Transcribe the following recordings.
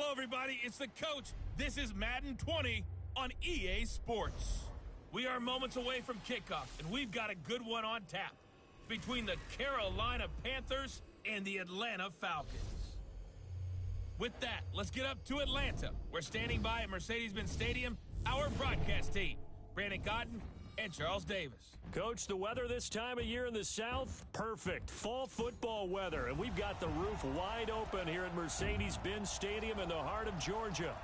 Hello, everybody. It's the coach. This is Madden 20 on EA Sports. We are moments away from kickoff, and we've got a good one on tap between the Carolina Panthers and the Atlanta Falcons. With that, let's get up to Atlanta. We're standing by at Mercedes-Benz Stadium, our broadcast team, Brandon Cotton and Charles Davis. Coach, the weather this time of year in the South, perfect. Fall football weather, and we've got the roof wide open here at Mercedes-Benz Stadium in the heart of Georgia.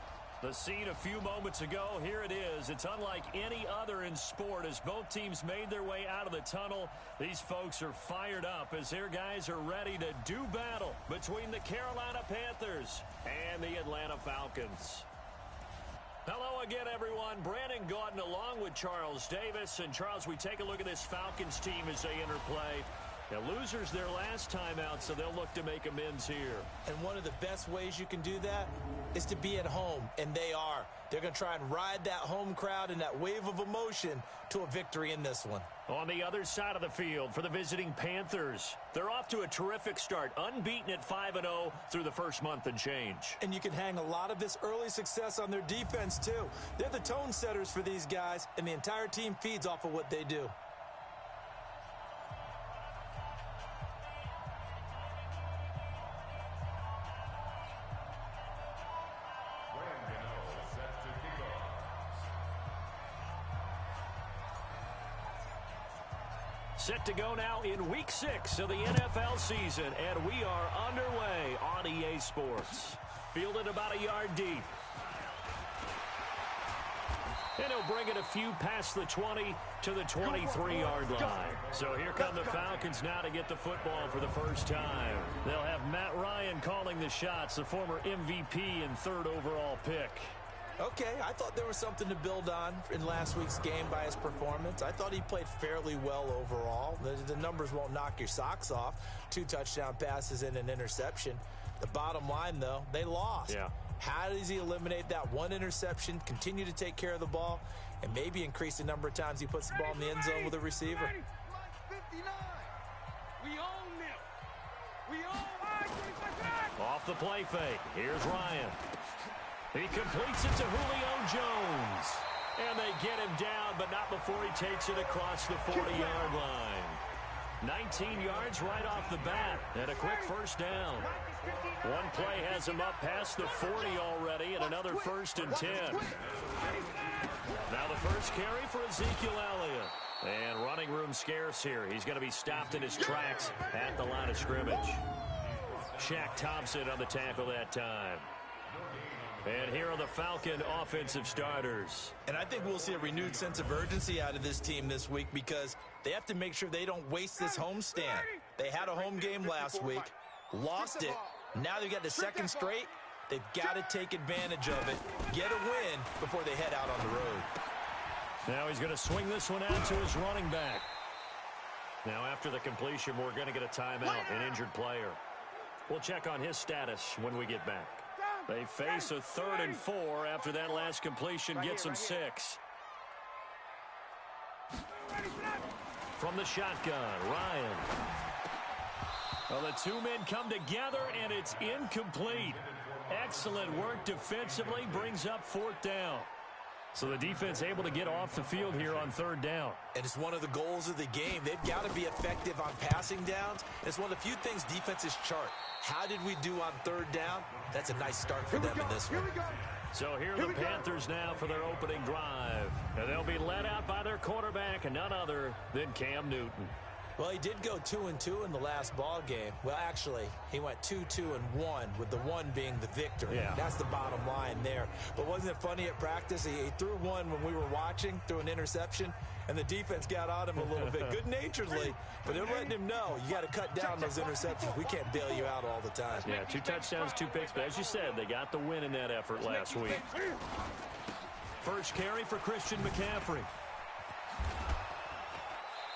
The scene a few moments ago, here it is. It's unlike any other in sport as both teams made their way out of the tunnel. These folks are fired up as their guys are ready to do battle between the Carolina Panthers and the Atlanta Falcons. Hello again, everyone. Brandon Cotton along with Charles Davis. And, Charles, we take a look at this Falcons team as they interplay. The losers their last time out, so they'll look to make amends here. And one of the best ways you can do that is to be at home, and they are. They're going to try and ride that home crowd and that wave of emotion to a victory in this one. On the other side of the field for the visiting Panthers, they're off to a terrific start, unbeaten at 5-0 through the first month and change. And you can hang a lot of this early success on their defense, too. They're the tone setters for these guys, and the entire team feeds off of what they do. Set to go now in Week 6 of the NFL season, and we are underway on EA Sports. Fielded about a yard deep. And he'll bring it a few past the 20 to the 23-yard line. So here come the Falcons now to get the football for the first time. They'll have Matt Ryan calling the shots, the former MVP and third overall pick. Okay, I thought there was something to build on in last week's game by his performance. I thought he played fairly well overall. The numbers won't knock your socks off. 2 touchdown passes and an interception. The bottom line, though, they lost. Yeah. How does he eliminate that one interception, continue to take care of the ball, and maybe increase the number of times he puts the ball in the end zone with a receiver? 59. We own them. We own. Off the play fake. Here's Ryan. He completes it to Julio Jones. And they get him down, but not before he takes it across the 40-yard line. 19 yards right off the bat, and a quick first down. One play has him up past the 40 already, and another 1st and 10. Now the first carry for Ezekiel Elliott. And running room scarce here. He's going to be stopped in his tracks at the line of scrimmage. Shaq Thompson on the tackle that time. And here are the Falcon offensive starters. And I think we'll see a renewed sense of urgency out of this team this week because they have to make sure they don't waste this homestand. They had a home game last week, lost it. Now they've got the second straight. They've got to take advantage of it, get a win before they head out on the road. Now he's going to swing this one out to his running back. Now after the completion, we're going to get a timeout, an injured player. We'll check on his status when we get back. They face a 3rd and 4 after that last completion gets them 6. From the shotgun, Ryan. Well, the 2 men come together, and it's incomplete. Excellent work defensively, brings up 4th down. So the defense able to get off the field here on 3rd down. And it's one of the goals of the game. They've got to be effective on passing downs. It's one of the few things defenses chart. How did we do on 3rd down? That's a nice start for them in this one. So here are the Panthers now for their opening drive. And they'll be led out by their quarterback and none other than Cam Newton. Well, he did go 2-2 in the last ball game. Well, actually, he went 2-2-1, with the 1 being the victory. Yeah. That's the bottom line there. But wasn't it funny at practice? He threw one when we were watching, threw an interception, and the defense got on him a little bit, good-naturedly. But they're letting him know, you got to cut down those interceptions. We can't bail you out all the time. Yeah, 2 touchdowns, 2 picks. But as you said, they got the win in that effort last week. First carry for Christian McCaffrey.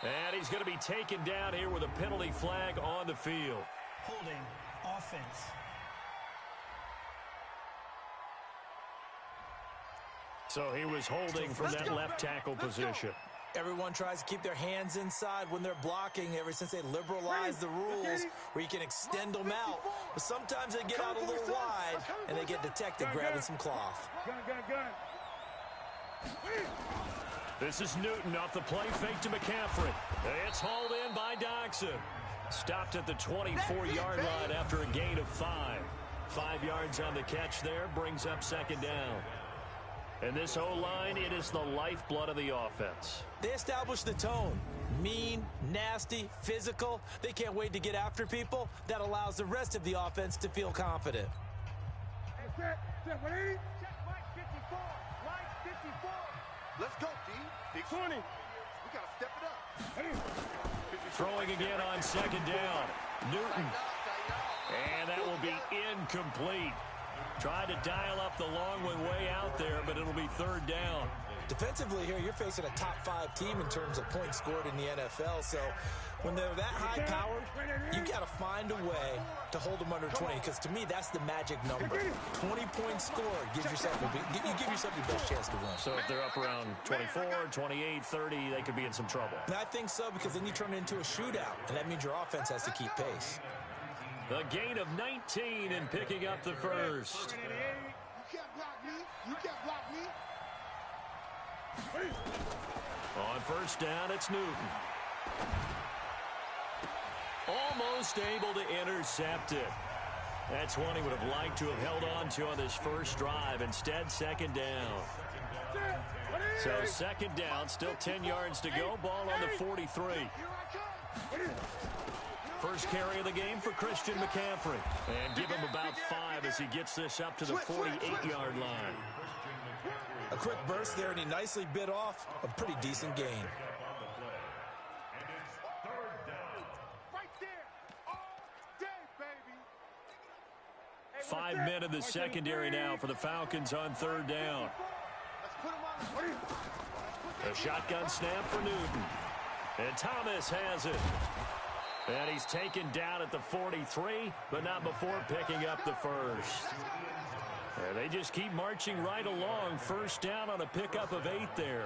And he's going to be taken down here with a penalty flag on the field. Holding offense. So he was holding from that left tackle position. Everyone tries to keep their hands inside when they're blocking ever since they liberalized the rules where you can extend them out. But sometimes they get out a little wide and they get detected grabbing some cloth. This is Newton off the play fake to McCaffrey. It's hauled in by Doxson. Stopped at the 24-yard line after a gain of 5. 5 yards on the catch there, brings up second down. And this O-line, it is the lifeblood of the offense. They establish the tone. Mean, nasty, physical. They can't wait to get after people. That allows the rest of the offense to feel confident. Check 180. Check Mike 54. Mike 54. Let's go, D. Big 20. We got to step it up. Throwing again on second down. Newton. And that will be incomplete. Tried to dial up the long one way out there, but it'll be third down. Defensively here, you're facing a top 5 team in terms of points scored in the NFL. So when they're that high-powered, you got to find a way to hold them under 20, because to me, that's the magic number. 20 points scored gives yourself you give yourself your best chance to win. So if they're up around 24, 28, 30, they could be in some trouble. And I think so, because then you turn it into a shootout, and that means your offense has to keep pace. The gain of 19 and picking up the first. You can't block me. You can't block me. On first down, it's Newton. Almost able to intercept it. That's one he would have liked to have held on to on this first drive. Instead, second down. So second down, still 10 yards to go. Ball on the 43. First carry of the game for Christian McCaffrey. And give him about 5 as he gets this up to the 48-yard line. A quick burst there, and he nicely bit off a pretty decent gain. Right there. All day, baby. 5 men in the secondary now for the Falcons on third down. Let's put him on. A shotgun snap for Newton. And Thomas has it. And he's taken down at the 43, but not before picking up the first. And they just keep marching right along. First down on a pickup of 8 there.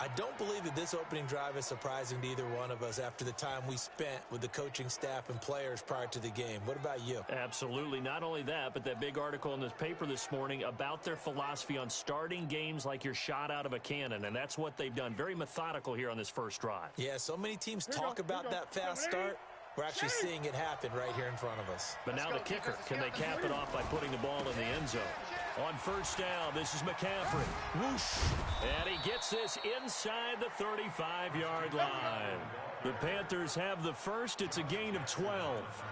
I don't believe that this opening drive is surprising to either one of us after the time we spent with the coaching staff and players prior to the game. What about you? Absolutely. Not only that, but that big article in this paper this morning about their philosophy on starting games like you're shot out of a cannon, and that's what they've done. Very methodical here on this first drive. Yeah, so many teams talk about that fast start. We're actually seeing it happen right here in front of us. But now the kicker. Can they cap it off by putting the ball in the end zone? On first down, this is McCaffrey. Whoosh! And he gets this inside the 35-yard line. The Panthers have the first. It's a gain of 12.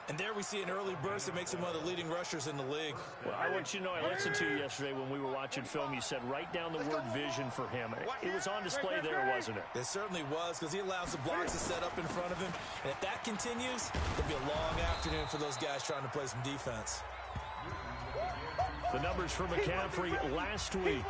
And there we see an early burst that makes him one of the leading rushers in the league. Well, I want you to know, I listened to you yesterday when we were watching film. You said write down the word vision for him. It was on display there, wasn't it? It certainly was, because he allows the blocks to set up in front of him. And if that continues, it'll be a long afternoon for those guys trying to play some defense. The numbers for McCaffrey last week.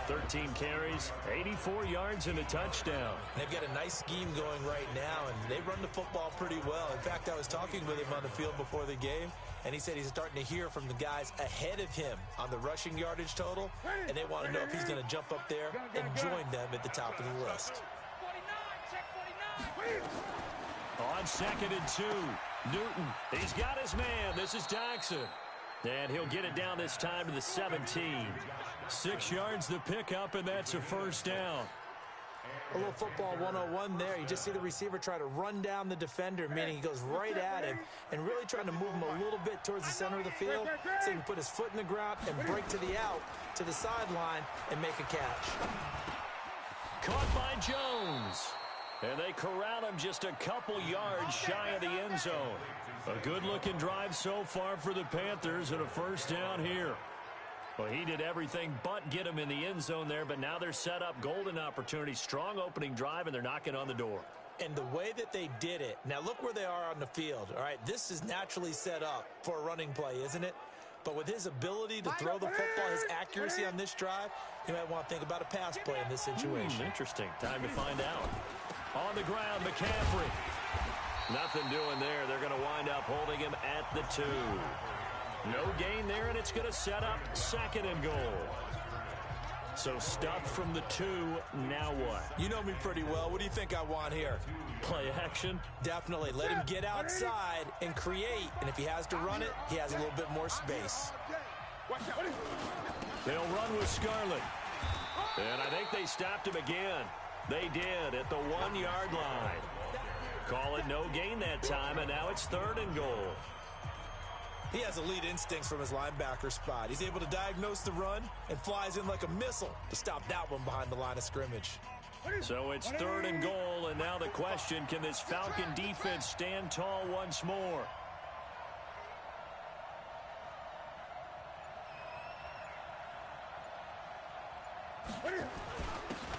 13 carries, 84 yards, and a touchdown. They've got a nice scheme going right now, and they run the football pretty well. In fact, I was talking with him on the field before the game, and he said he's starting to hear from the guys ahead of him on the rushing yardage total, and they want to know if he's going to jump up there and join them at the top of the list. 49. On 2nd and 2, Newton. He's got his man. This is Doxson. And he'll get it down this time to the 17. 6 yards the pickup, and that's a first down. A little football 101 there. You just see the receiver try to run down the defender, meaning he goes right at him and really trying to move him a little bit towards the center of the field so he can put his foot in the ground and break to the out, to the sideline, and make a catch. Caught by Jones. And they corral him just a couple yards shy of the end zone. A good-looking drive so far for the Panthers, and a first down here. Well, he did everything but get him in the end zone there, but now they're set up. Golden opportunity, strong opening drive, and they're knocking on the door. And the way that they did it, now look where they are on the field. All right, this is naturally set up for a running play, isn't it? But with his ability to throw the football, his accuracy on this drive, you might want to think about a pass play in this situation. Interesting. Time to find out. On the ground, McCaffrey. Nothing doing there. They're going to wind up holding him at the 2. No gain there, and it's going to set up 2nd and goal. So stuffed from the 2, now what? You know me pretty well. What do you think I want here? Play action? Definitely. Let him get outside and create. And if he has to run it, he has a little bit more space. They'll run with Scarlett. And I think they stopped him again. They did at the 1-yard line. Call it no gain that time, and now it's 3rd and goal. He has elite instincts from his linebacker spot. He's able to diagnose the run and flies in like a missile to stop that one behind the line of scrimmage. So it's 3rd and goal, and now the question, can this Falcon defense stand tall once more?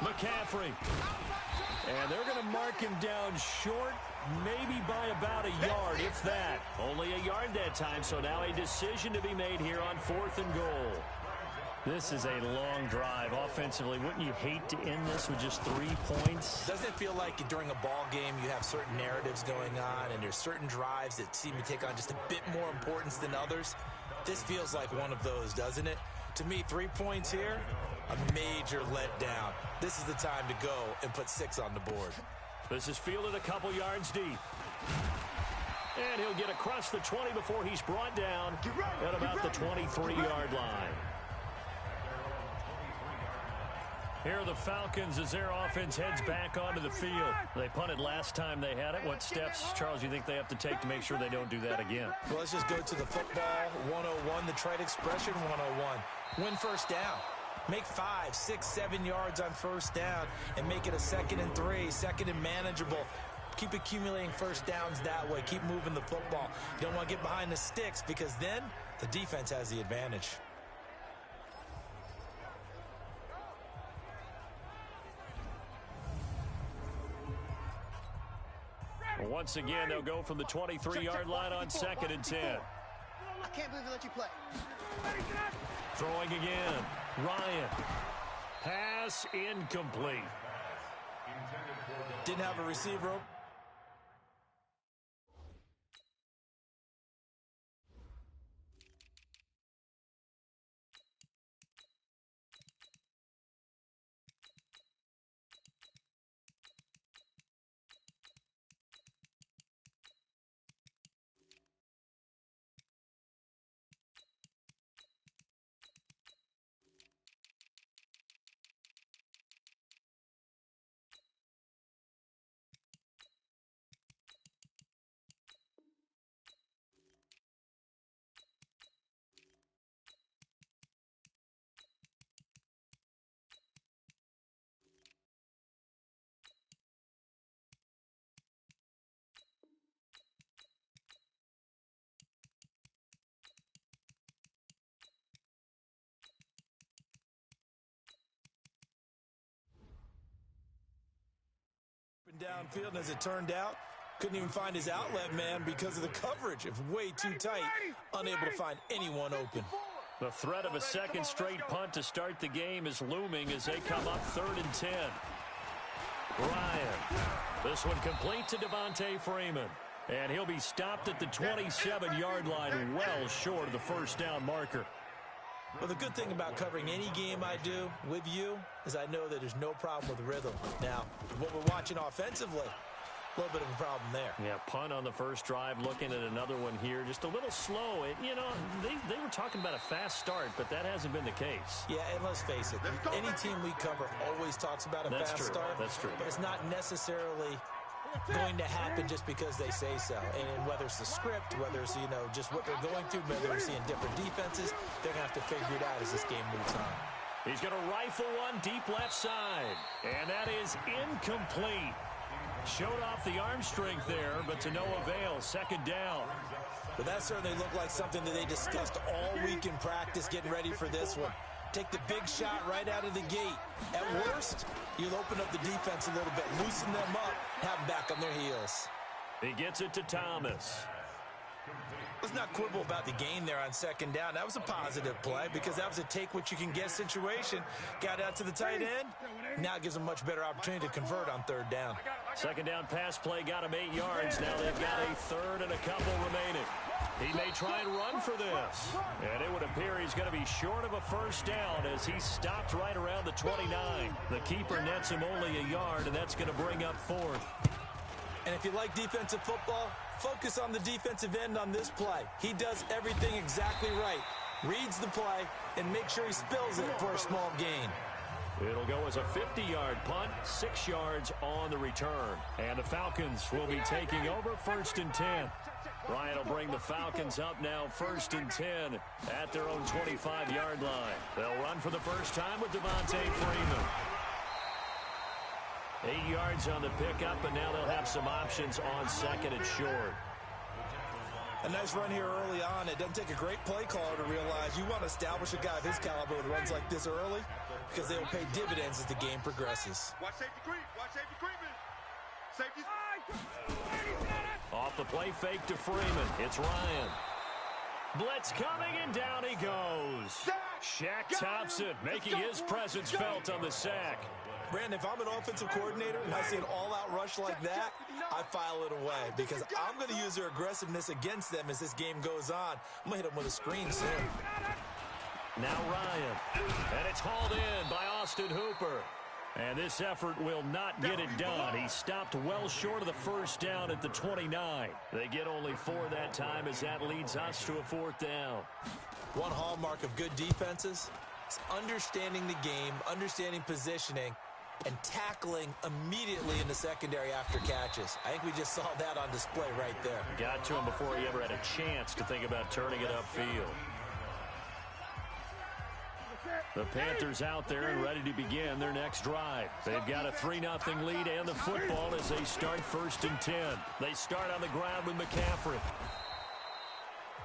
McCaffrey. And they're going to mark him down short, maybe by about a yard, if that. Only a yard that time, so now a decision to be made here on 4th and goal. This is a long drive offensively. Wouldn't you hate to end this with just 3 points? Doesn't it feel like during a ball game you have certain narratives going on and there's certain drives that seem to take on just a bit more importance than others? This feels like one of those, doesn't it? To me, 3 points here, a major letdown. This is the time to go and put 6 on the board. This is fielded a couple yards deep. And he'll get across the 20 before he's brought down at about the 23-yard line. Here are the Falcons as their offense heads back onto the field. They punted last time they had it. What steps, Charles, do you think they have to take to make sure they don't do that again? Well, let's just go to the football 101, the trade expression 101. Win first down. Make 5, 6, 7 yards on first down and make it a 2nd and 3, 2nd and manageable. Keep accumulating first downs that way. Keep moving the football. You don't want to get behind the sticks because then the defense has the advantage. Once again, they'll go from the 23-yard line on 2nd and 10. I can't believe they let you play. Throwing again. Ryan. Pass incomplete. Didn't have a receiver. Downfield, and as it turned out, couldn't even find his outlet man because of the coverage. It was way too tight, unable to find anyone open. The threat of a second straight punt to start the game is looming as they come up 3rd and 10. Ryan. This one complete to Devontae Freeman. And he'll be stopped at the 27-yard line, well short of the first down marker. Well, the good thing about covering any game I do with you is I know that there's no problem with rhythm. Now, what we're watching offensively, a little bit of a problem there. Yeah, punt on the first drive, looking at another one here. Just a little slow. You know, they were talking about a fast start, but that hasn't been the case. Yeah, and let's face it, any team we cover always talks about a fast start. That's true. But it's not necessarily going to happen just because they say so. And whether it's the script, whether it's, you know, just what they're going through, whether they're seeing different defenses, they're going to have to figure it out as this game moves on. He's going to rifle one deep left side. And that is incomplete. Showed off the arm strength there, but to no avail. 2nd down. But that certainly looked like something that they discussed all week in practice, getting ready for this one. Take the big shot right out of the gate. At worst, you'll open up the defense a little bit, loosen them up, have them back on their heels. He gets it to Thomas. Let's not quibble about the gain there on 2nd down. That was a positive play because that was a take-what-you-can-get situation. Got out to the tight end, Now it gives them a much better opportunity to convert on third down. Second down pass play got him 8 yards. Now they've got a third and a couple remaining. He may try and run for this. And it would appear he's going to be short of a first down as he stopped right around the 29. The keeper nets him only a yard, and that's going to bring up fourth. And if you like defensive football, focus on the defensive end on this play. He does everything exactly right. Reads the play and makes sure he spills it for a small gain. It'll go as a 50-yard punt, 6 yards on the return. And the Falcons will be taking over 1st and 10. Ryan will bring the Falcons up now 1st and 10 at their own 25-yard line. They'll run for the first time with Devontae Freeman. 8 yards on the pickup, and now they'll have some options on second and short. A nice run here early on. It doesn't take a great play caller to realize you want to establish a guy of his caliber with runs like this early because they will pay dividends as the game progresses. Watch safety creep. Watch safety creeping. Safety's... Off the play fake to Freeman. It's Ryan. Blitz coming, and down he goes. Shaq Thompson making his presence felt on the sack. Brandon, if I'm an offensive coordinator and I see an all-out rush like that, I file it away because I'm going to use their aggressiveness against them as this game goes on. I'm going to hit them with a screen soon. Now Ryan. And it's hauled in by Austin Hooper. And this effort will not get it done. He stopped well short of the first down at the 29. They get only 4 that time as that leads us to a 4th down. One hallmark of good defenses is understanding the game, understanding positioning, and tackling immediately in the secondary after catches. I think we just saw that on display right there. Got to him before he ever had a chance to think about turning it upfield. The Panthers out there and ready to begin their next drive. They've got a 3-0 lead and the football as they start 1st and 10. They start on the ground with McCaffrey.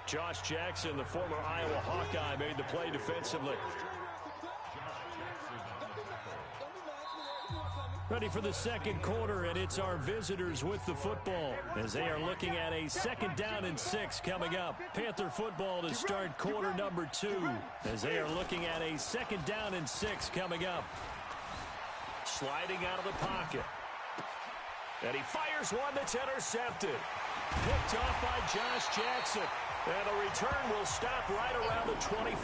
Josh Jackson, the former Iowa Hawkeye, made the play defensively. Ready for the second quarter, and it's our visitors with the football as they are looking at a 2nd down and 6 coming up. Panther football to start quarter number 2 as they are looking at a 2nd down and 6 coming up. Sliding out of the pocket. And he fires one that's intercepted. Picked off by Josh Jackson. And the return will stop right around the 25.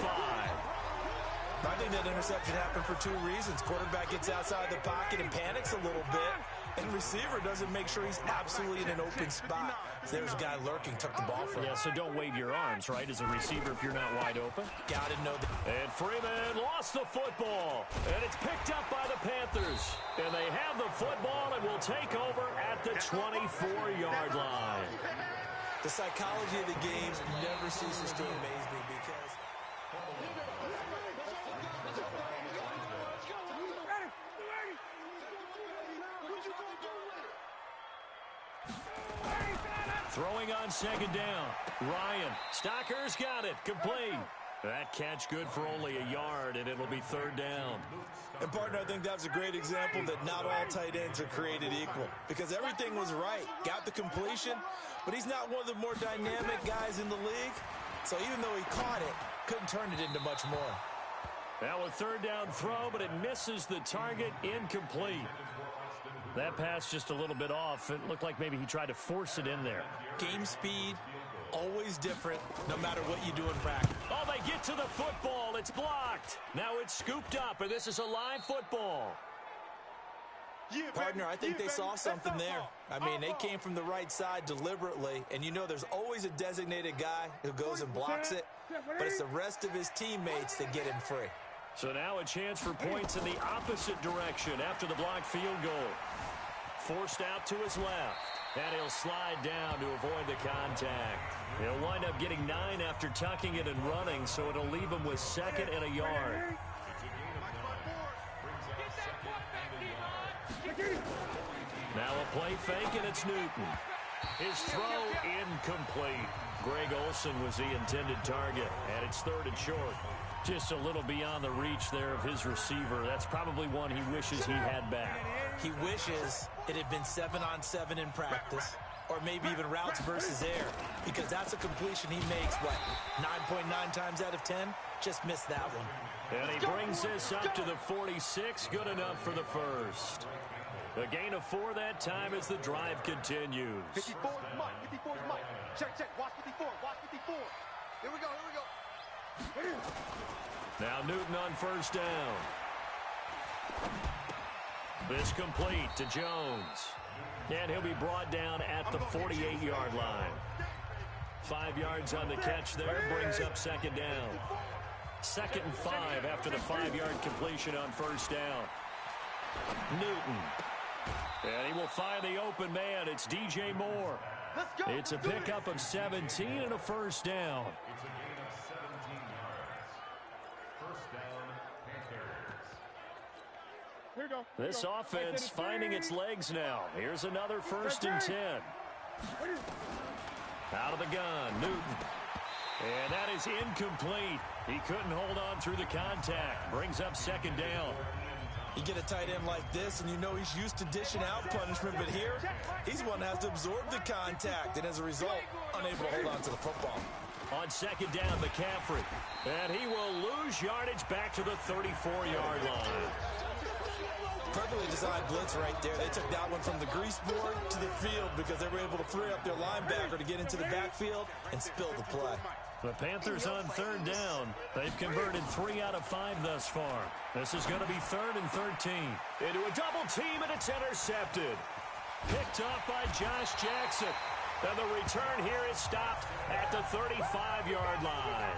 I think that interception happened for 2 reasons. Quarterback gets outside the pocket and panics a little bit, and receiver doesn't make sure he's absolutely in an open spot. So there's a guy lurking, took the ball from him. Yeah, so don't wave your arms, right, as a receiver if you're not wide open. Gotta know that. And Freeman lost the football, and it's picked up by the Panthers. And they have the football and will take over at the 24-yard line. The psychology of the game never ceases to amaze me because... Throwing on 2nd down. Ryan. Stocker's got it. Complete. That catch good for only a yard, and it'll be 3rd down. And, partner, I think that's a great example that not all tight ends are created equal because everything was right. Got the completion, but he's not one of the more dynamic guys in the league. So even though he caught it, couldn't turn it into much more. Now a 3rd down throw, but it misses the target. Incomplete. That pass just a little bit off. It looked like maybe he tried to force it in there. Game speed, always different, no matter what you do in practice. Oh, they get to the football. It's blocked. Now it's scooped up, and this is a live football. Partner, I think they saw something there. I mean, they came from the right side deliberately, and you know there's always a designated guy who goes and blocks it, but it's the rest of his teammates that get him free. So now a chance for points in the opposite direction after the blocked field goal. Forced out to his left, and he'll slide down to avoid the contact. He'll wind up getting 9 after tucking it and running, so it'll leave him with 2nd and a yard. Now a play fake, and it's Newton. His throw incomplete. Greg Olsen was the intended target, and it's 3rd and short. Just a little beyond the reach there of his receiver. That's probably one he wishes he had back. He wishes it had been 7-on-7 in practice. or maybe even routes versus air, because that's a completion he makes, 9.9 times out of 10? Just missed that one. And he brings this up to the 46. Good enough for the first. A gain of 4 that time as the drive continues. 54 is Mike. 54 is Mike. Check, check. Watch 54. Watch 54. Here we go. Here we go. Now Newton on first down. This complete to Jones. And he'll be brought down at the 48-yard line. 5 yards on the catch there, brings up second down. 2nd and 5 after the 5-yard completion on first down. Newton. And he will find the open man. It's DJ Moore. It's a pickup of 17 and a first down. This offense finding its legs now. Here's another 1st and 10. Out of the gun, Newton. And that is incomplete. He couldn't hold on through the contact. Brings up second down. You get a tight end like this, and you know he's used to dishing out punishment, but here, he's one that has to absorb the contact, and as a result, unable to hold on to the football. On second down, McCaffrey. And he will lose yardage back to the 34-yard line. Perfectly designed blitz right there. They took that one from the grease board to the field because they were able to free up their linebacker to get into the backfield and spill the play. The Panthers on third down. They've converted 3 out of 5 thus far. This is going to be 3rd and 13. Into a double team, and it's intercepted. Picked off by Josh Jackson. And the return here is stopped at the 35-yard line.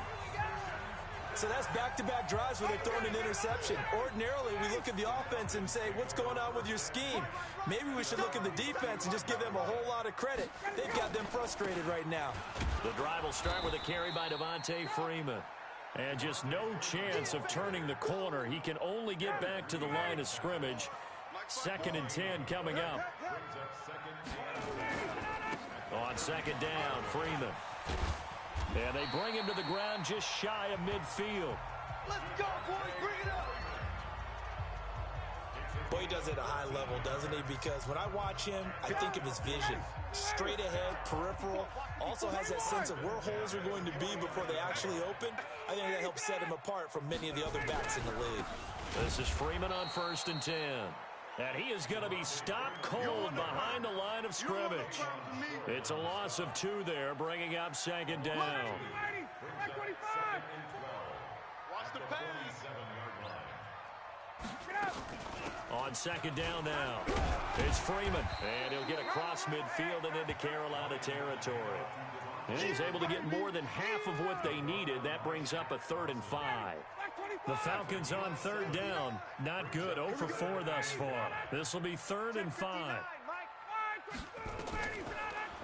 So that's back-to-back drives where they're throwing an interception. Ordinarily, we look at the offense and say, what's going on with your scheme? Maybe we should look at the defense and just give them a whole lot of credit. They've got them frustrated right now. The drive will start with a carry by Devontae Freeman. And just no chance of turning the corner. He can only get back to the line of scrimmage. 2nd and 10 coming up. On second down, Freeman. And they bring him to the ground just shy of midfield. Let's go, boys. Bring it up. Boy, he does it at a high level, doesn't he? Because when I watch him, I think of his vision. Straight ahead, peripheral. Also has that sense of where holes are going to be before they actually open. I think that helps set him apart from many of the other backs in the league. This is Freeman on 1st and 10. And he is going to be stopped cold behind the line of scrimmage. It's a loss of 2 there, bringing up second down. Watch the pass. On second down now, it's Freeman. And he'll get across midfield and into Carolina territory. And he's able to get more than half of what they needed. That brings up a 3rd and 5. The Falcons on third down. Not good. 0 for 4 thus far. This will be 3rd and 5.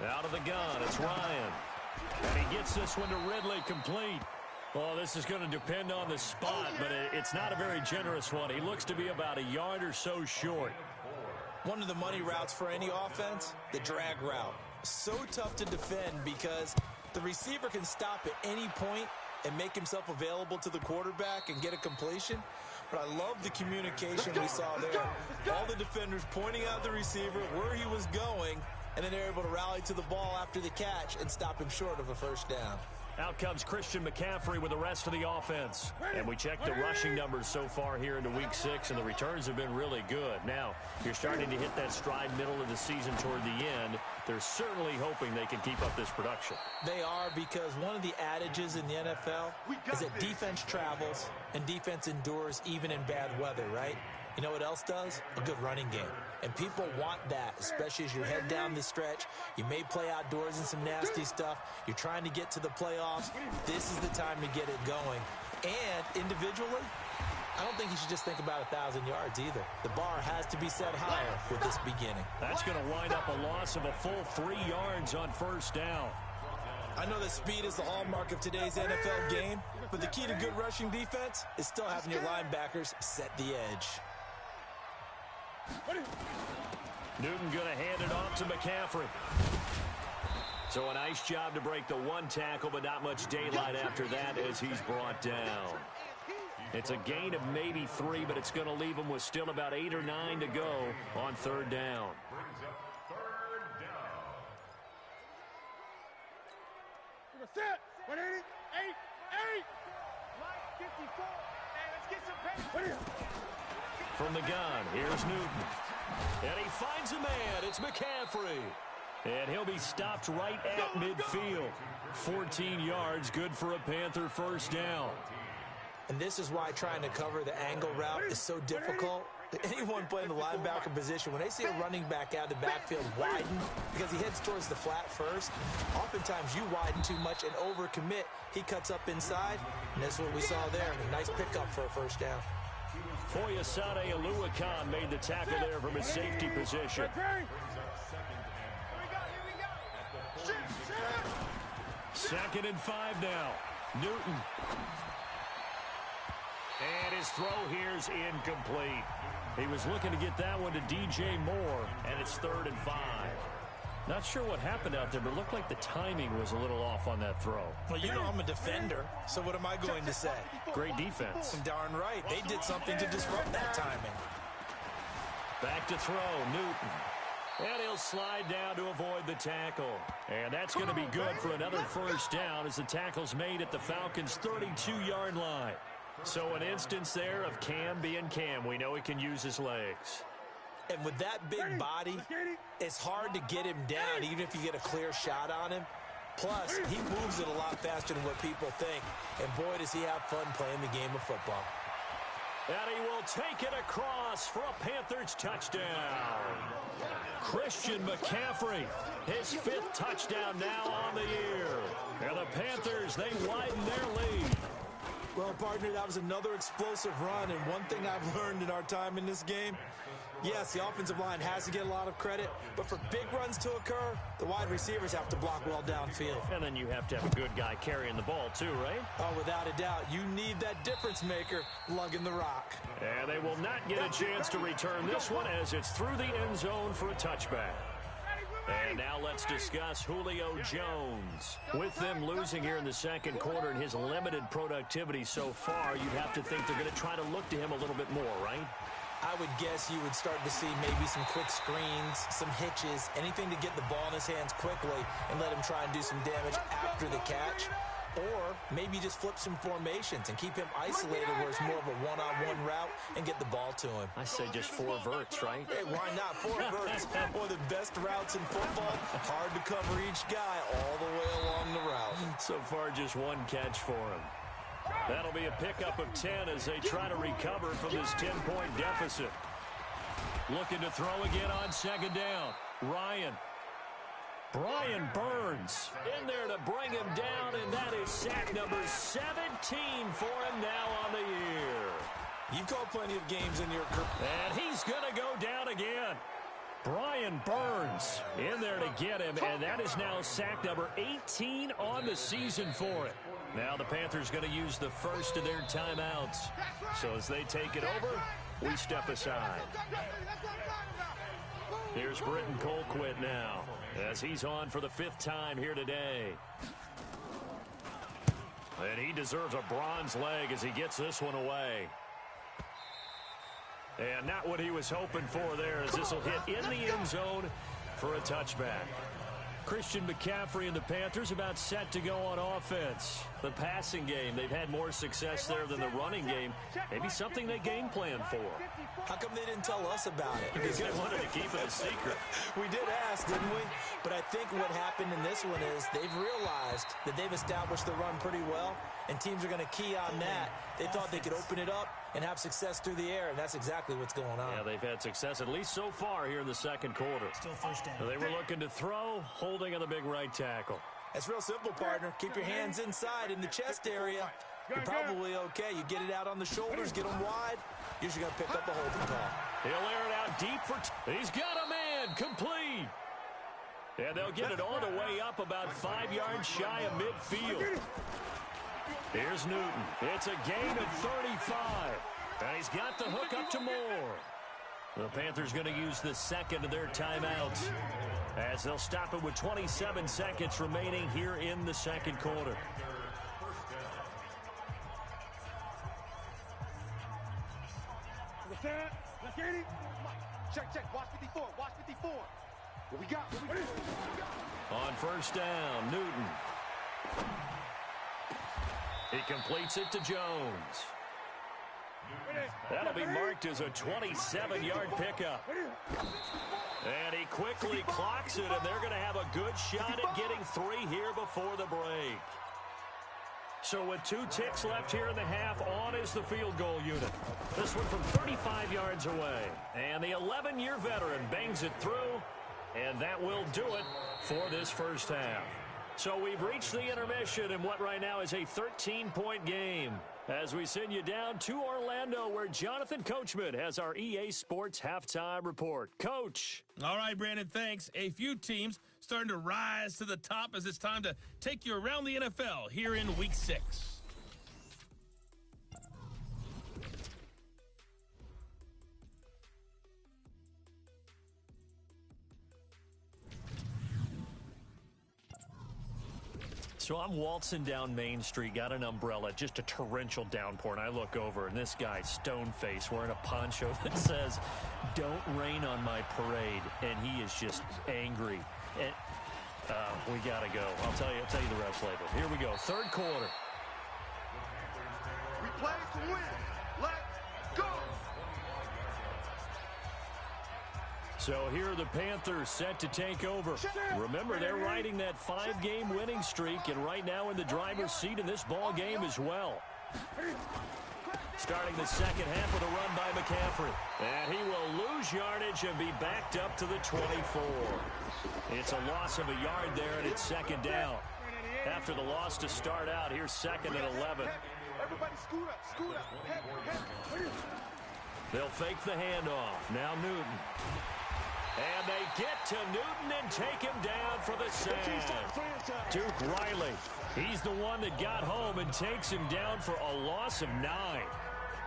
Out of the gun, it's Ryan. And he gets this one to Ridley complete. Well, this is going to depend on the spot, but it's not a very generous one. He looks to be about a yard or so short. One of the money routes for any offense, the drag route. So tough to defend because the receiver can stop at any point and make himself available to the quarterback and get a completion. But I love the communication we saw there. All the defenders pointing out the receiver, where he was going, and then they're able to rally to the ball after the catch and stop him short of a first down. Out comes Christian McCaffrey with the rest of the offense. And we checked the rushing numbers so far here into Week 6, and the returns have been really good. Now, you're starting to hit that stride middle of the season toward the end. They're certainly hoping they can keep up this production. They are, because one of the adages in the NFL is that defense travels and defense endures even in bad weather, right? You know what else does? A good running game. And people want that, especially as you head down the stretch. You may play outdoors in some nasty stuff. You're trying to get to the playoffs. This is the time to get it going. And individually, I don't think you should just think about 1,000 yards either. The bar has to be set higher with this beginning. That's going to wind up a loss of a full 3 yards on first down. I know that speed is the hallmark of today's NFL game, but the key to good rushing defense is still having your linebackers set the edge. Newton going to hand it off to McCaffrey. So a nice job to break the 1 tackle, but not much daylight after that as he's brought down. It's a gain of maybe 3, but it's going to leave him with still about 8 or 9 to go on third down. Set. 180. 8. Line 54. Hey, let's get some pace. From the gun, here's Newton. And he finds a man. It's McCaffrey. And he'll be stopped right at midfield. 14 yards, good for a Panther first down. And this is why trying to cover the angle route is so difficult. Anyone playing the linebacker position, when they see a running back out of the backfield widen because he heads towards the flat first, oftentimes you widen too much and overcommit. He cuts up inside, and that's what we saw there. A nice pickup for a first down. Foyesade Oluwakan made the tackle there from his safety position. Second and 5 now. Newton. And his throw here's incomplete. He was looking to get that one to DJ Moore, and it's 3rd and 5. Not sure what happened out there, but it looked like the timing was a little off on that throw. Well, you know I'm a defender, so what am I going to say? Great defense. Darn right. They did something to disrupt that timing. Back to throw, Newton. And he'll slide down to avoid the tackle. And that's going to be good for another first down as the tackle's made at the Falcons' 32-yard line. So an instance there of Cam being Cam. We know he can use his legs. And with that big body, it's hard to get him down, even if you get a clear shot on him. Plus, he moves it a lot faster than what people think. And boy, does he have fun playing the game of football. And he will take it across for a Panthers touchdown. Christian McCaffrey, his 5th touchdown now on the year. And the Panthers, they widen their lead. Well, partner, that was another explosive run, and one thing I've learned in our time in this game, yes, the offensive line has to get a lot of credit, but for big runs to occur, the wide receivers have to block well downfield. And then you have to have a good guy carrying the ball too, right? Oh, without a doubt. You need that difference maker lugging the rock. And they will not get a chance to return this one as it's through the end zone for a touchback. And now let's discuss Julio Jones. With them losing here in the second quarter and his limited productivity so far, you'd have to think they're going to try to look to him a little bit more, right? I would guess you would start to see maybe some quick screens, some hitches, anything to get the ball in his hands quickly and let him try and do some damage after the catch. Or maybe just flip some formations and keep him isolated where it's more of a one-on-one route and get the ball to him. I say just 4 verts, right? Hey, why not? 4 verts. One of the best routes in football. Hard to cover each guy all the way along the route. So far, just 1 catch for him. That'll be a pickup of 10 as they try to recover from this 10-point deficit. Looking to throw again on second down. Brian Burns in there to bring him down, and that is sack number 17 for him now on the year. You've called plenty of games in your career. And he's going to go down again. Brian Burns in there to get him, and that is now sack number 18 on the season for it. Now the Panthers going to use the first of their timeouts. So as they take it over, we step aside. Here's Britton Colquitt now as he's on for the 5th time here today. And he deserves a bronze leg as he gets this one away. And not what he was hoping for there as this will hit in the end zone for a touchback. Christian McCaffrey and the Panthers about set to go on offense. The passing game, they've had more success there than the running game. Maybe something they game plan for. How come they didn't tell us about it? Because they wanted to keep it a secret. We did ask, didn't we? But I think what happened in this one is they've realized that they've established the run pretty well, and teams are going to key on that. They thought they could open it up and have success through the air, and that's exactly what's going on. Yeah, they've had success at least so far here in the second quarter. Still first down. They were looking to throw, holding on the big right tackle. That's real simple, partner. Keep your hands inside in the chest area. You're probably okay. You get it out on the shoulders, get them wide. Usually going to pick up a holding call. He'll air it out deep for he's got a man, complete. And they'll get it all the way up about 5 yards shy of midfield. Here's Newton. It's a gain of 35. And he's got the hook up to Moore. The Panthers going to use the second of their timeouts as they'll stop it with 27 seconds remaining here in the second quarter. Check. Watch 54. Watch 54. What we got? On first down, Newton. He completes it to Jones. That'll be marked as a 27-yard pickup. And he quickly clocks it, and they're going to have a good shot at getting 3 here before the break. So with 2 ticks left here in the half, on is the field goal unit. This one from 35 yards away. And the 11-year veteran bangs it through, and that will do it for this first half. So we've reached the intermission in what right now is a 13-point game, as we send you down to Orlando, where Jonathan Coachman has our EA Sports Halftime Report. Coach. All right, Brandon, thanks. A few teams starting to rise to the top as it's time to take you around the NFL here in Week 6. So I'm waltzing down Main Street, got an umbrella, just a torrential downpour, and I look over, and this guy, stone-faced, wearing a poncho that says, "Don't rain on my parade," and he is just angry. And we got to go. I'll tell you the rest later. Here we go, third quarter. We play to win. Let's go. So here are the Panthers set to take over. Remember, they're riding that 5-game winning streak, and right now in the driver's seat in this ball game as well. Starting the second half with a run by McCaffrey. And he will lose yardage and be backed up to the 24. It's a loss of a yard there, and it's second down. After the loss to start out, here's second and 11. Everybody scoot up, scoot up. Head. They'll fake the handoff. Now Newton. And they get to Newton and take him down for the sack. Duke Riley, he's the one that got home and takes him down for a loss of 9.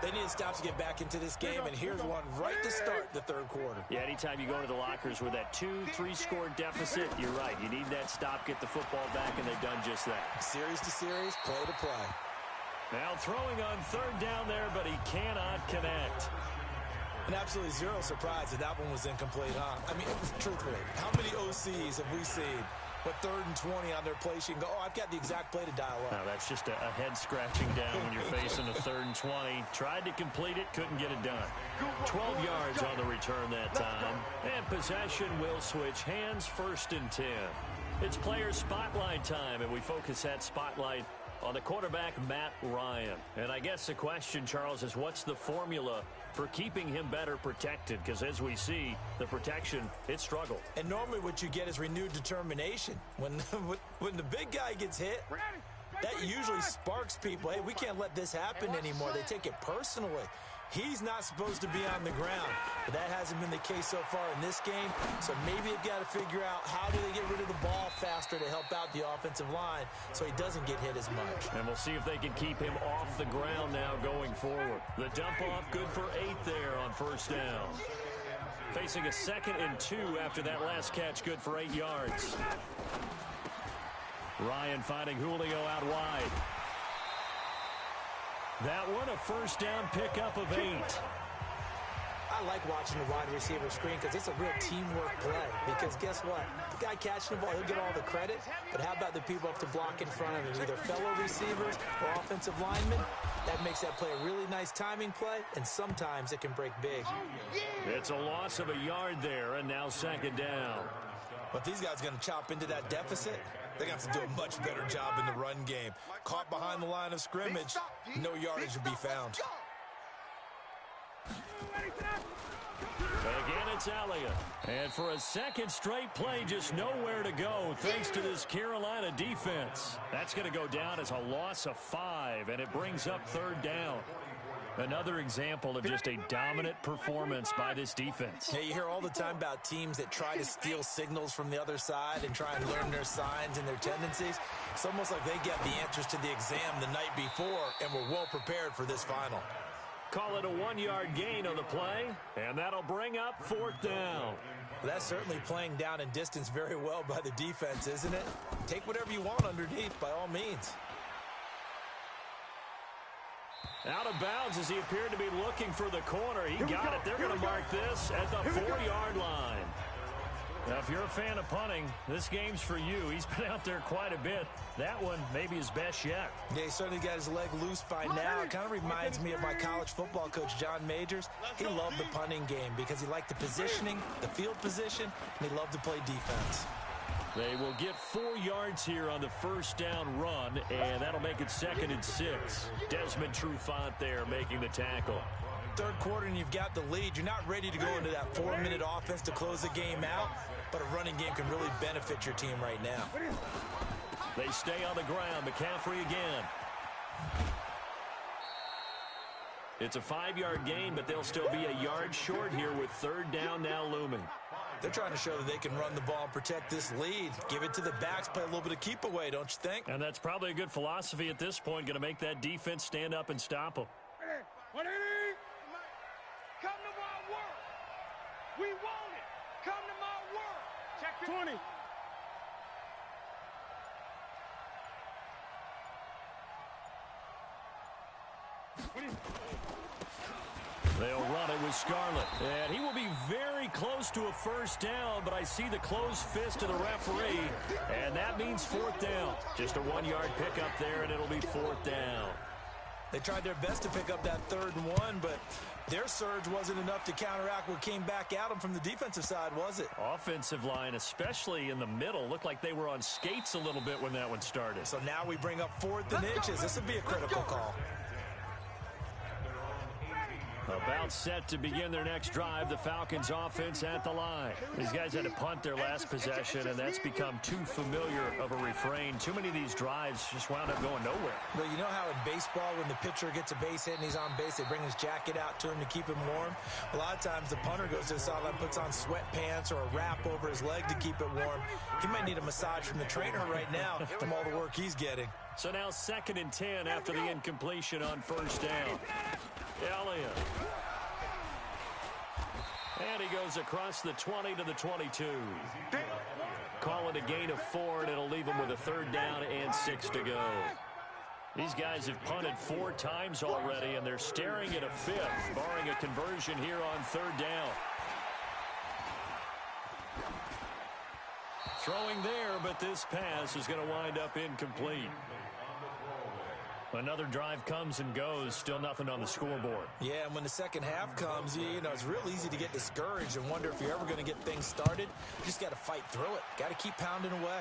They need to stop to get back into this game, and here's one right to start the third quarter. Yeah, anytime you go into the lockers with that 2-3 score deficit, you're right. You need that stop, get the football back, and they've done just that. Series to series, play to play. Now throwing on third down there, but he cannot connect. And absolutely zero surprise that one was incomplete, huh? I mean, truthfully, how many OCs have we seen with 3rd and 20 on their play sheet and go, "Oh, I've got the exact play to dial up"? No, that's just a head scratching down when you're facing a 3rd and 20. Tried to complete it, couldn't get it done. 12 yards on the return that time. And possession will switch hands, 1st and 10. It's player spotlight time, and we focus that spotlight on the quarterback, Matt Ryan. And I guess the question, Charles, is what's the formula for keeping him better protected? Because as we see, the protection, it struggled. And normally what you get is renewed determination. When the big guy gets hit, that usually sparks people. Hey, we can't let this happen anymore. They take it personally. He's not supposed to be on the ground, but that hasn't been the case so far in this game. So maybe they've got to figure out how do they get rid of the ball faster to help out the offensive line so he doesn't get hit as much. And we'll see if they can keep him off the ground now going forward. The dump off good for 8 there on 1st down. Facing a 2nd and 2 after that last catch, good for 8 yards. Ryan finding Julio out wide. That one, a 1st down pickup of 8. I like watching the wide receiver screen because it's a real teamwork play. Because guess what? The guy catching the ball, he'll get all the credit. But how about the people up to block in front of him? Either fellow receivers or offensive linemen. That makes that play a really nice timing play, and sometimes it can break big. It's a loss of a yard there, and now 2nd down. But these guys are going to chop into that deficit. They're going to have to do a much better job in the run game. Caught behind the line of scrimmage, no yardage to be found. Again, it's Elliott. And for a 2nd straight play, just nowhere to go thanks to this Carolina defense. That's going to go down as a loss of 5, and it brings up 3rd down. Another example of just a dominant performance by this defense. Yeah, you hear all the time about teams that try to steal signals from the other side and try and learn their signs and their tendencies. It's almost like they get the answers to the exam the night before and were well prepared for this final. Call it a 1-yard gain on the play, and that'll bring up 4th down. Well, that's certainly playing down and distance very well by the defense, isn't it? Take whatever you want underneath by all means. Out of bounds as he appeared to be looking for the corner. He got it. They're going to mark this at the 4-yard line. Now, if you're a fan of punting, this game's for you. He's been out there quite a bit. That one maybe his best yet. Yeah, he certainly got his leg loose by now. It kind of reminds me of my college football coach, John Majors. He loved the punting game because he liked the positioning, the field position, and he loved to play defense. They will get 4 yards here on the first down run, and that'll make it 2nd and 6. Desmond Trufant there making the tackle. Third quarter and you've got the lead. You're not ready to go into that 4-minute offense to close the game out, but a running game can really benefit your team right now. They stay on the ground. McCaffrey again. It's a 5-yard gain, but they'll still be a yard short here with 3rd down now looming. They're trying to show that they can run the ball and protect this lead. Give it to the backs, play a little bit of keep away, don't you think? And that's probably a good philosophy at this point, going to make that defense stand up and stop them. 180. Come to my work. We want it. Come to my work. Check 20. They'll run it with Scarlett. And he will be very close to a first down, but I see the closed fist of the referee, and that means 4th down. Just a 1-yard pickup there, and it'll be 4th down. They tried their best to pick up that 3rd and 1, but their surge wasn't enough to counteract what came back at them from the defensive side, was it? Offensive line, especially in the middle, looked like they were on skates a little bit when that one started. So now we bring up 4th and inches. This would be a critical call. About set to begin their next drive, the Falcons offense at the line. These guys had to punt their last possession, and that's become too familiar of a refrain. Too many of these drives just wound up going nowhere. Well, you know how in baseball, when the pitcher gets a base hit and he's on base, they bring his jacket out to him to keep him warm? A lot of times the punter goes to the sideline, puts on sweatpants or a wrap over his leg to keep it warm. He might need a massage from the trainer right now from all the work he's getting. So now 2nd and 10 after the incompletion on first down. Elliott. And he goes across the 20 to the 22. Call it a gain of 4, and it'll leave him with a 3rd down and 6 to go. These guys have punted 4 times already, and they're staring at a 5th, barring a conversion here on 3rd down. Throwing there, but this pass is going to wind up incomplete. Another drive comes and goes, still nothing on the scoreboard. Yeah, and when the second half comes, you know, it's real easy to get discouraged and wonder if you're ever going to get things started. You just got to fight through it. Got to keep pounding away.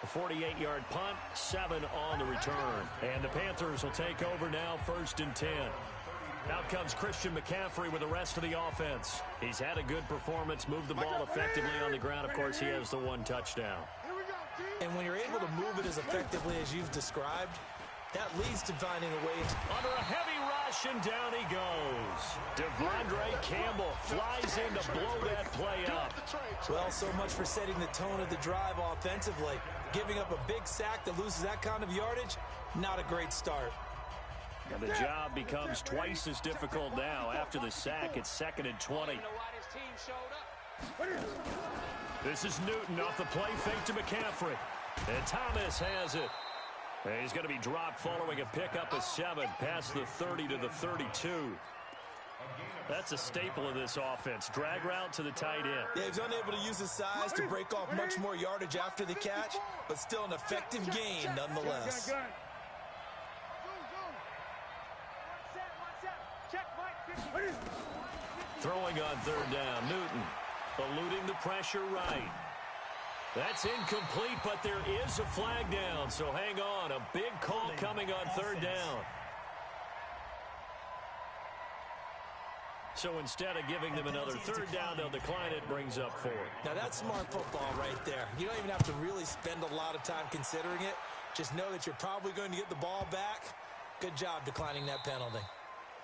A 48-yard punt, 7 on the return. And the Panthers will take over now, 1st and 10. Out comes Christian McCaffrey with the rest of the offense. He's had a good performance, moved the ball effectively on the ground. Of course, he has the 1 touchdown. And when you're able to move it as effectively as you've described, that leads to finding a way to... Under a heavy rush, and down he goes. Devondre Campbell flies in to blow that play up. Well, so much for setting the tone of the drive offensively. Giving up a big sack that loses that kind of yardage, not a great start. And the job becomes twice as difficult now. After the sack, it's 2nd and 20. This is Newton off the play fake to McCaffrey. And Thomas has it. And he's going to be dropped following a pickup of 7 past the 30 to the 32. That's a staple of this offense. Drag route to the tight end. Yeah, he's unable to use his size to break off much more yardage after the catch, but still an effective gain nonetheless. Throwing on 3rd down, Newton eluding the pressure right. That's incomplete, but there is a flag down, so hang on. A big call coming on 3rd down. So instead of giving them another 3rd down, they'll decline it, brings up 4. Now that's smart football right there. You don't even have to really spend a lot of time considering it. Just know that you're probably going to get the ball back. Good job declining that penalty.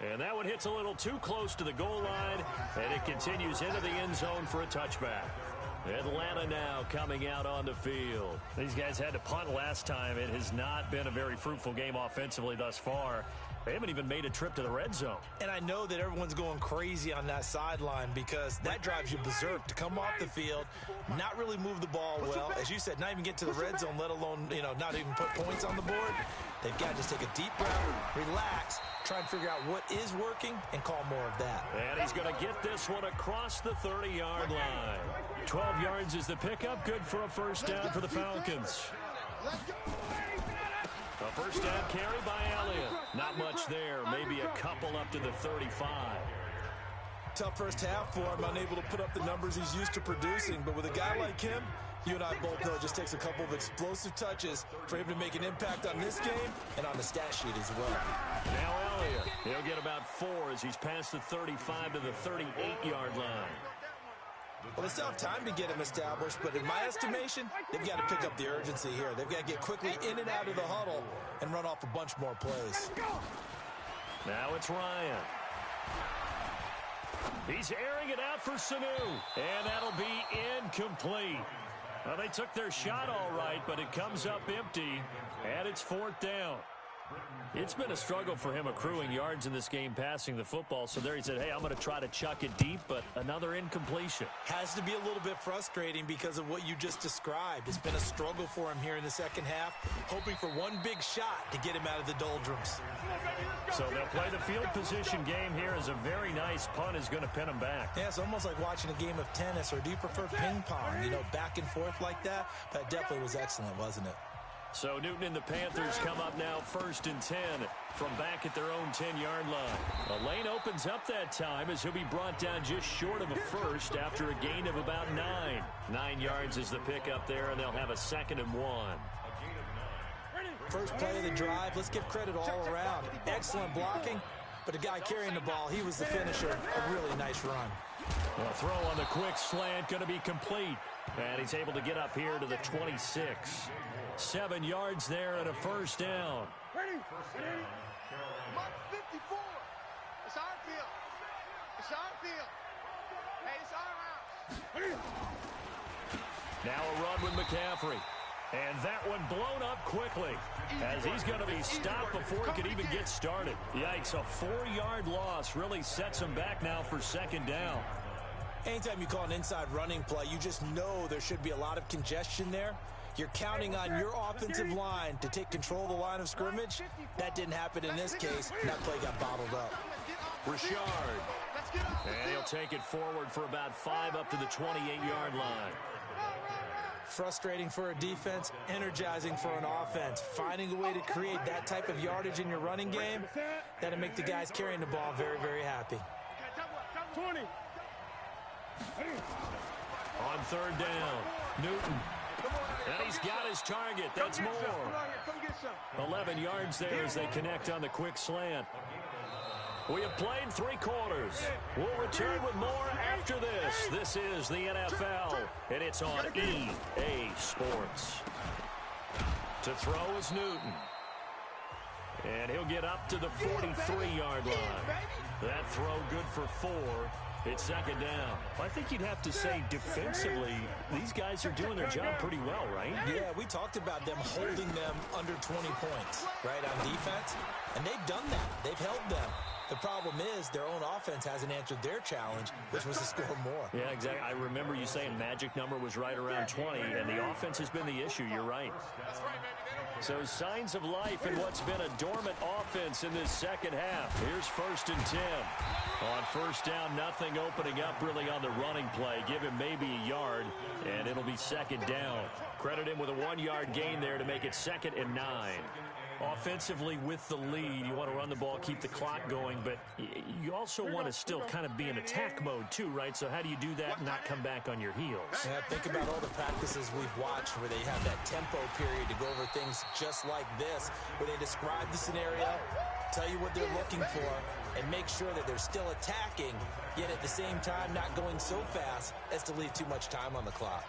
And that one hits a little too close to the goal line, and it continues into the end zone for a touchback. Atlanta now coming out on the field. These guys had to punt last time. It has not been a very fruitful game offensively thus far. They haven't even made a trip to the red zone. And I know that everyone's going crazy on that sideline because that drives you berserk to come off the field, not really move the ball well. As you said, not even get to the red zone, let alone, not even put points on the board. They've got to just take a deep breath, relax, try and figure out what is working, and call more of that. And he's going to get this one across the 30-yard line. 12 yards is the pickup. Good for a first down for the Falcons. A first down carry by Elliott. Not much there. Maybe a couple up to the 35. Tough first half for him, unable to put up the numbers he's used to producing. But with a guy like him, you and I both know it just takes a couple of explosive touches for him to make an impact on this game and on the stat sheet as well. Now Elliott. He'll get about 4 as he's past the 35 to the 38-yard line. Well, they still have time to get him established, but in my estimation, they've got to pick up the urgency here. They've got to get quickly in and out of the huddle and run off a bunch more plays. Now it's Ryan. He's airing it out for Sanu, and that'll be incomplete. Well, they took their shot all right, but it comes up empty, and it's 4th down. It's been a struggle for him accruing yards in this game passing the football. So there he said, hey, I'm going to try to chuck it deep, but another incompletion. Has to be a little bit frustrating because of what you just described. It's been a struggle for him here in the second half, hoping for one big shot to get him out of the doldrums. So they'll play the field position game here as a very nice punt is going to pin him back. Yeah, it's almost like watching a game of tennis, or do you prefer ping pong? Back and forth like that? That definitely was excellent, wasn't it? So Newton and the Panthers come up now 1st and 10 from back at their own 10-yard line. The lane opens up that time as he'll be brought down just short of a first after a gain of about 9. 9 yards is the pickup there, and they'll have a 2nd and 1. First play of the drive, let's give credit all around. Excellent blocking, but the guy carrying the ball, he was the finisher. A really nice run. The throw on the quick slant going to be complete. And he's able to get up here to the 26. 7 yards there and a first down. Mark 54. It's our field. It's our field. Hey, it's our house. Now a run with McCaffrey. And that one blown up quickly as he's going to be stopped before he could even get started. Yikes, a 4-yard loss really sets him back now for 2nd down. Anytime you call an inside running play, you just know there should be a lot of congestion there. You're counting on your offensive line to take control of the line of scrimmage. That didn't happen in this case. That play got bottled up. Richard. And he'll take it forward for about 5 up to the 28-yard line. Frustrating for a defense, energizing for an offense. Finding a way to create that type of yardage in your running game, that'll make the guys carrying the ball very, very happy. 20. On 3rd down, Newton. And he's got his target. That's more. 11 yards there as they connect on the quick slant. We have played 3 quarters. We'll return with more after this. This is the NFL, and it's on EA Sports. To throw is Newton. And he'll get up to the 43-yard line. That throw good for 4. It's 2nd down. I think you'd have to say defensively, these guys are doing their job pretty well, right? Yeah, we talked about them holding them under 20 points, right, on defense. And they've done that. They've held them. The problem is their own offense hasn't answered their challenge, which was to score more. Yeah, exactly. I remember you saying magic number was right around 20, and the offense has been the issue. You're right. So signs of life in what's been a dormant offense in this second half. Here's 1st and 10. On 1st down, nothing opening up really on the running play. Give him maybe a yard, and it'll be 2nd down. Credit him with a 1-yard gain there to make it 2nd and 9. Offensively with the lead, you want to run the ball, keep the clock going, but you also want to still kind of be in attack mode too, right? So how do you do that and not come back on your heels? Yeah, think about all the practices we've watched where they have that tempo period to go over things just like this, where they describe the scenario, tell you what they're looking for, and make sure that they're still attacking, yet at the same time not going so fast as to leave too much time on the clock.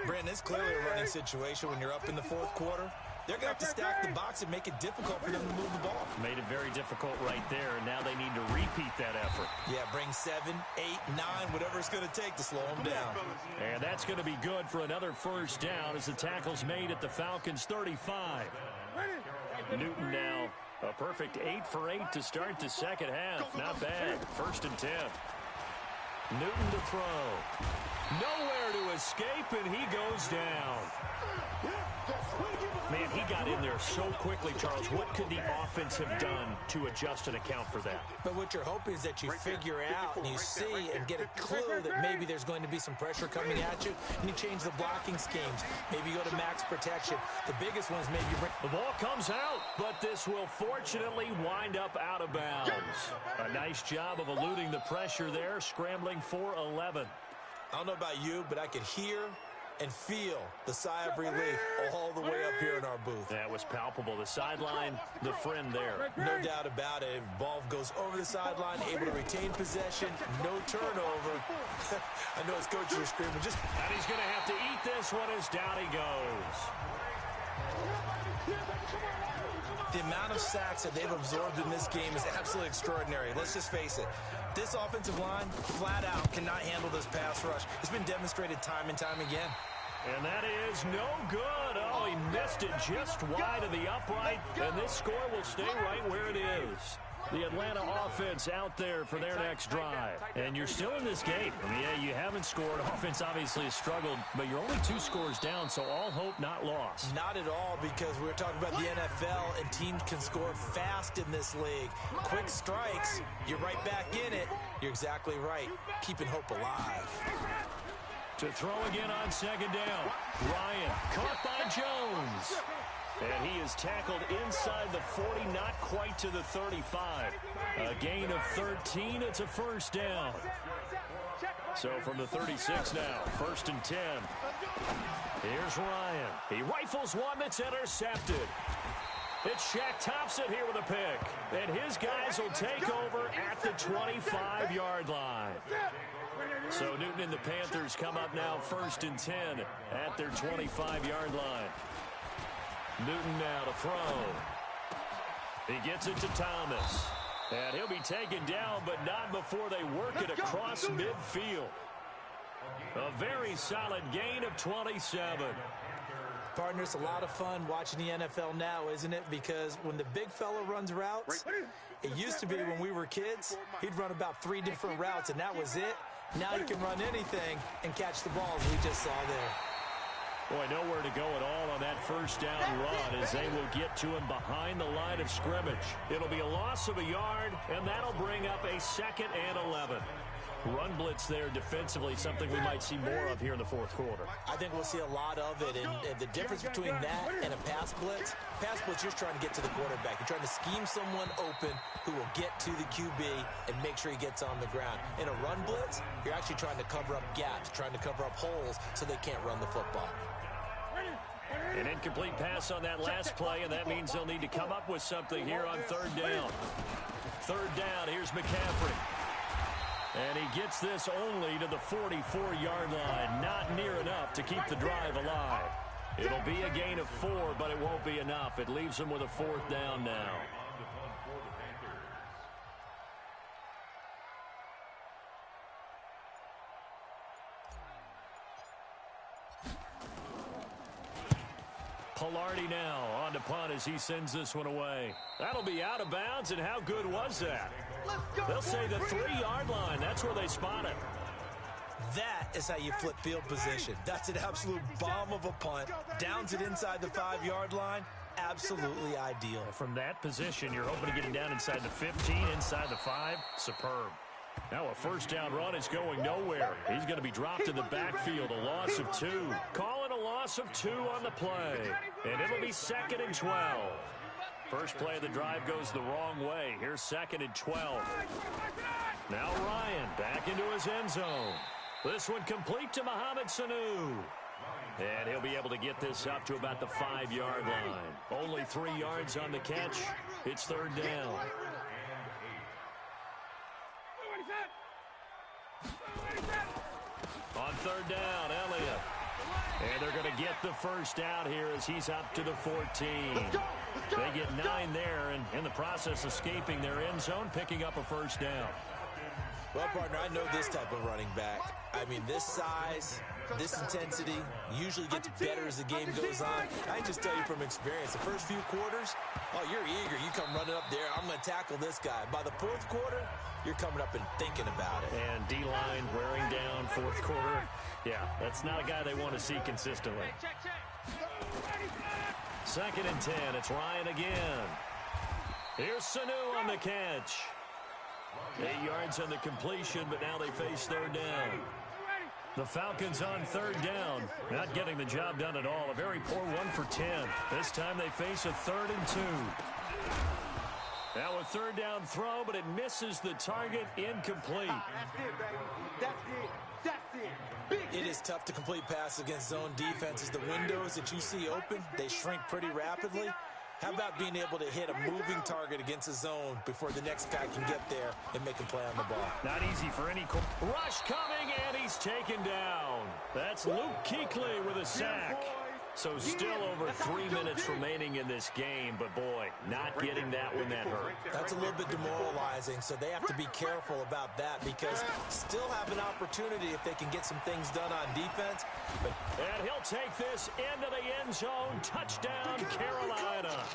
Brandon, it's clearly a running situation when you're up in the 4th quarter. They're going to have to stack the box and make it difficult for them to move the ball. Made it very difficult right there, and now they need to repeat that effort. Yeah, bring 7, 8, 9, whatever it's going to take to slow them down. And that's going to be good for another first down as the tackle's made at the Falcons' 35. Newton now A perfect 8 for 8 to start the second half. Not bad. 1st and 10. Newton to throw. Nowhere to escape, and he goes down. Man, he got in there so quickly, Charles. What could the offense have done to adjust and account for that? But what you're hoping is that you figure out and you see and get a clue that maybe there's going to be some pressure coming at you, and you change the blocking schemes. Maybe you go to max protection. The biggest one is maybe you bring... The ball comes out, but this will fortunately wind up out of bounds. A nice job of eluding the pressure there, scrambling for 11. I don't know about you, but I could hear and feel the sigh of relief all the way up here in our booth. That was palpable. The sideline, the friend there. No doubt about it. Ball goes over the sideline, able to retain possession, no turnover. I know his coaches are screaming. And he's going to have to eat this one as down he goes. The amount of sacks that they've absorbed in this game is absolutely extraordinary. Let's just face it. This offensive line, flat out, cannot handle this pass rush. It's been demonstrated time and time again. And that is no good. Oh, he missed it just wide of the upright. And this score will stay right where it is. The Atlanta offense out there for their next drive. And you're still in this game. I mean, yeah, you haven't scored. Offense obviously has struggled, but you're only 2 scores down, so all hope not lost. Not at all, because we were talking about the NFL, and teams can score fast in this league. Quick strikes, you're right back in it. You're exactly right. Keeping hope alive. To throw again on 2nd down. Ryan caught by Jones. And he is tackled inside the 40, not quite to the 35. A gain of 13. It's a 1st down. So from the 36 now, 1st and 10. Here's Ryan. He rifles one that's intercepted. It's Shaq Thompson here with a pick. And his guys will take over at the 25-yard line. So Newton and the Panthers come up now 1st and 10 at their 25-yard line. Newton now to throw. He gets it to Thomas. And he'll be taken down, but not before they work it across midfield. A very solid gain of 27. Partner, it's a lot of fun watching the NFL now, isn't it? Because when the big fella runs routes, it used to be when we were kids, he'd run about 3 different routes, and that was it. Now he can run anything and catch the ball, as we just saw there. Boy, nowhere to go at all on that 1st down run as they will get to him behind the line of scrimmage. It'll be a loss of a yard, and that'll bring up a 2nd and 11. Run blitz there defensively, something we might see more of here in the 4th quarter. I think we'll see a lot of it, and the difference between that and a pass blitz, you're just trying to get to the quarterback. You're trying to scheme someone open who will get to the QB and make sure he gets on the ground. In a run blitz, you're actually trying to cover up gaps, trying to cover up holes so they can't run the football. An incomplete pass on that last play, and that means they'll need to come up with something here on 3rd down. 3rd down, here's McCaffrey. And he gets this only to the 44-yard line. Not near enough to keep the drive alive. It'll be a gain of 4, but it won't be enough. It leaves them with a 4th down now. Pilardi now on to punt as he sends this one away. That'll be out of bounds, and how good was that? They'll say the 3-yard line. That's where they spot it. That is how you flip field position. That's an absolute bomb of a punt. Downs it inside the 5-yard line. Absolutely ideal. From that position, you're hoping to get him down inside the 15, inside the 5. Superb. Now a 1st down run is going nowhere. He's going to be dropped in the backfield. A loss of 2. Calling a loss of 2 on the play. And it'll be 2nd and 12. First play of the drive goes the wrong way. Here's 2nd and 12. Now Ryan back into his end zone. This one complete to Mohamed Sanu. And he'll be able to get this up to about the 5-yard line. Only 3 yards on the catch. It's 3rd down. On 3rd down, Elliott. And they're going to get the 1st down here as he's up to the 14. They get 9 there, and in the process escaping their end zone, picking up a 1st down. Well, partner, I know this type of running back. I mean, this size, this intensity usually gets better as the game goes on. I can just tell you from experience, the first few quarters, oh, you're eager. You come running up there, I'm going to tackle this guy. By the fourth quarter, you're coming up and thinking about it. And D-line wearing down fourth quarter. Yeah, that's not a guy they want to see consistently. Second and 10, it's Ryan again. Here's Sanu on the catch. 8 yards on the completion, but now they face third down. The Falcons on third down, not getting the job done at all. A very poor 1 for 10. This time they face a 3rd and 2. Now a third down throw, but it misses the target, incomplete. That's it, baby. That's it. That's it. It is tough to complete passes against zone defenses. The windows that you see open, they shrink pretty rapidly. How about being able to hit a moving target against a zone before the next guy can get there and make a play on the ball? Not easy for any rush coming, and he's taken down. That's Luke Kuechly with a sack. So still over 3 minutes remaining in this game, but boy, not getting that one that hurt. That's a little bit demoralizing, so they have to be careful about that because still have an opportunity if they can get some things done on defense. But and he'll take this into the end zone. Touchdown, Carolina.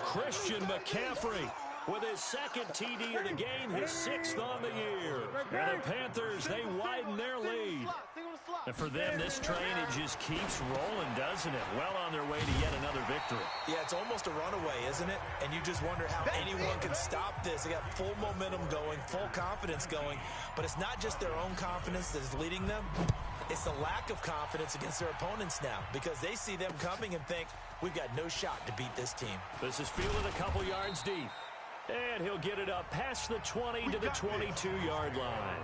Christian McCaffrey with his second TD of the game, his 6th on the year. And the Panthers, they widen their lead. And for them, this train, it just keeps rolling, doesn't it? Well on their way to yet another victory. Yeah, it's almost a runaway, isn't it? And you just wonder how anyone can stop this. They got full momentum going, full confidence going. But it's not just their own confidence that is leading them. It's the lack of confidence against their opponents now because they see them coming and think, we've got no shot to beat this team. This is fielded a couple yards deep. And he'll get it up past the 20 to the 22-yard line.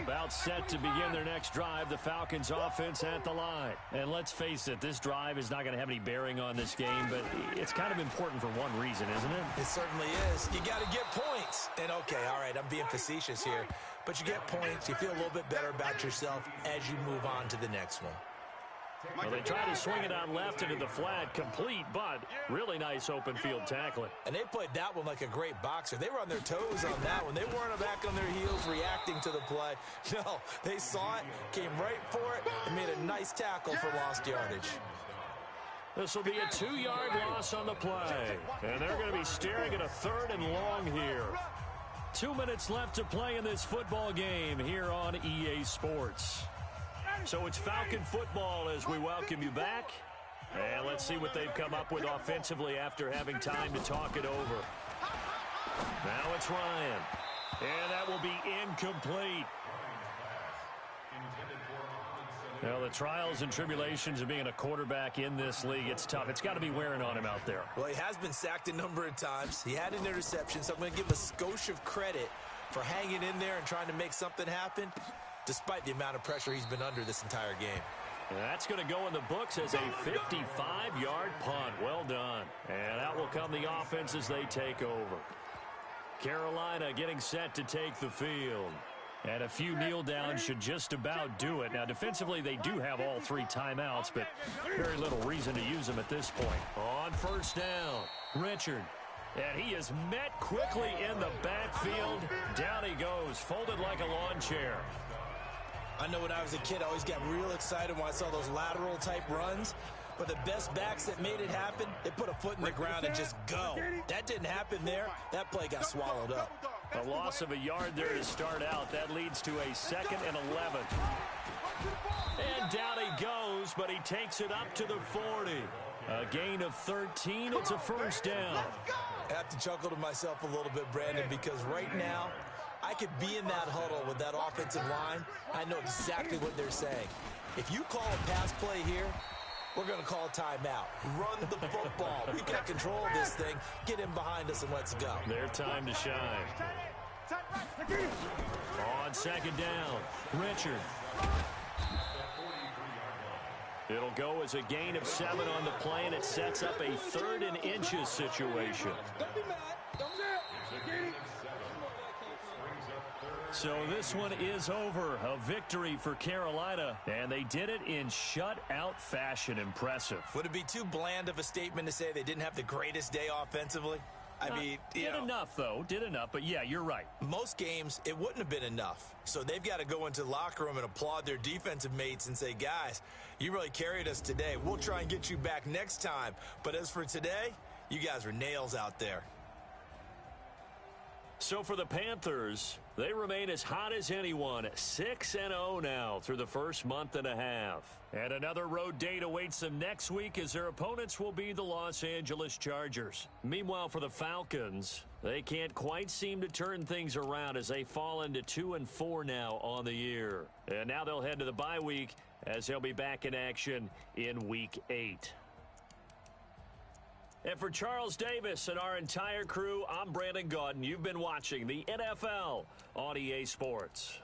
About set to begin their next drive, the Falcons offense at the line. And let's face it, this drive is not going to have any bearing on this game, but it's kind of important for one reason, isn't it? It certainly is. You got to get points. And okay, all right, I'm being facetious here, but you get points, you feel a little bit better about yourself as you move on to the next one. Well, they try to swing it out left into the flat, complete, but really nice open field tackling. And they played that one like a great boxer. They were on their toes on that one. They weren't back on their heels reacting to the play. No, they saw it, came right for it, and made a nice tackle for lost yardage. This will be a 2-yard loss on the play. And they're going to be staring at a 3rd and long here. 2 minutes left to play in this football game here on EA Sports. So it's Falcon football as we welcome you back. And let's see what they've come up with offensively after having time to talk it over. Now it's Ryan. And that will be incomplete. Well, the trials and tribulations of being a quarterback in this league, it's tough. It's got to be wearing on him out there. Well, he has been sacked a number of times. He had an interception, so I'm going to give him a skosh of credit for hanging in there and trying to make something happen, despite the amount of pressure he's been under this entire game. And that's going to go in the books as a 55-yard punt. Well done. And out will come the offense as they take over. Carolina getting set to take the field. And a few kneel downs should just about do it. Now, defensively, they do have all 3 timeouts, but very little reason to use them at this point. On first down, Richard. And he is met quickly in the backfield. Down he goes, folded like a lawn chair. I know when I was a kid, I always got real excited when I saw those lateral-type runs. But the best backs that made it happen, they put a foot in the ground and just go. That didn't happen there. That play got swallowed up. A loss of a yard there to start out. That leads to a 2nd and 11. And down he goes, but he takes it up to the 40. A gain of 13. It's a first down. I have to chuckle to myself a little bit, Brandon, because right now, I could be in that huddle with that offensive line. I know exactly what they're saying. If you call a pass play here, we're going to call a timeout. Run the football. We've got control of this thing. Get in behind us and let's go. Their time to shine. On second down, Richard. It'll go as a gain of 7 on the play, and it sets up a 3rd and inches situation. So this one is over. A victory for Carolina, and they did it in shutout fashion. Impressive. Would it be too bland of a statement to say they didn't have the greatest day offensively? I mean, did enough, though. Did enough. But, yeah, you're right. Most games, it wouldn't have been enough. So they've got to go into the locker room and applaud their defensive mates and say, guys, you really carried us today. We'll try and get you back next time. But as for today, you guys were nails out there. So for the Panthers, they remain as hot as anyone, 6-0 now through the first month and a half. And another road date awaits them next week as their opponents will be the Los Angeles Chargers. Meanwhile, for the Falcons, they can't quite seem to turn things around as they fall into 2-4 now on the year. And now they'll head to the bye week as they'll be back in action in Week 8. And for Charles Davis and our entire crew, I'm Brandon Gaudin. You've been watching the NFL on EA Sports.